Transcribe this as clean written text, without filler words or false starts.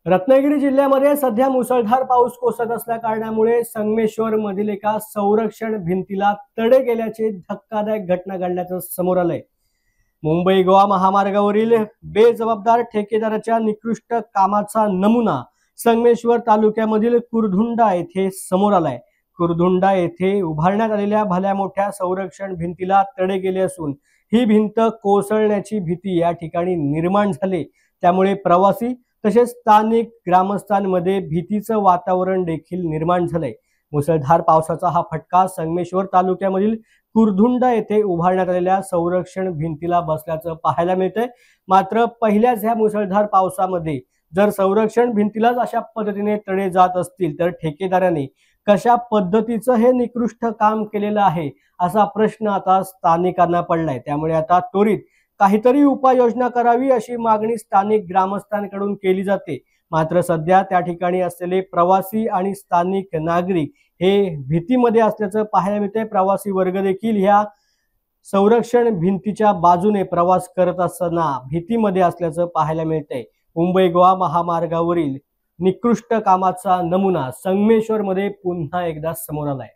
रत्नागिरी जिल्ह्यामध्ये सध्या मुसळधार पाऊस कोसळत असल्या कारणामुळे संगमेश्वर मधील एका संरक्षण भिंतीला तडे गेल्याचे धक्कादायक घटना घडल्याचं समोर आलंय। मुंबई गोवा महामार्गावरील बेजबाबदार ठेकेदाराच्या निकृष्ट कामाचा नमुना संगमेश्वर तालुक्यामधील कुरधुंडा येथे समोर आलाय। कुरधुंडा येथे उभारण्यात आलेल्या भल्या मोठ्या संरक्षण भिंतीला तडे गेले असून ही भिंत कोसळण्याची भीती या ठिकाणी निर्माण झाली। त्यामुळे प्रवासी तसेच स्थानिक ग्रामस्थांमध्ये भीतीचं वातावरण देखील निर्माण झालंय। मुसळधार पावसाचा हा फटका संगमेश्वर तालुक्यामधील कुरधुंडा येथे उभारण्यात आलेल्या संरक्षण भिंतीला बसल्याचं पाहायला मिळतंय। मात्र पहिल्याच ह्या मुसळधार पावसामध्ये जर संरक्षण भिंतीलाच अशा पद्धतीने तडे जात असतील तर ठेकेदाराने कशा पद्धतीचं हे निकृष्ट काम केलेलं आहे असा प्रश्न आता स्थानिकांना पडलाय। त्यामुळे आता त्वरित काहीतरी उपाययोजना करावी अशी मागणी स्थानिक ग्रामस्थांकडून केली जाते। मात्र सध्या त्या ठिकाणी असलेले प्रवासी आणि स्थानिक नागरिक हे भीतीमध्ये असल्याचं पाहायला मिळतंय। प्रवासी वर्ग देखील ह्या संरक्षण भिंतीच्या बाजूने प्रवास करत असताना भीतीमध्ये असल्याचं पाहायला मिळतंय। मुंबई गोवा महामार्गावरील निकृष्ट कामाचा नमुना संगमेश्वर मध्ये पुन्हा एकदा समोर आलाय।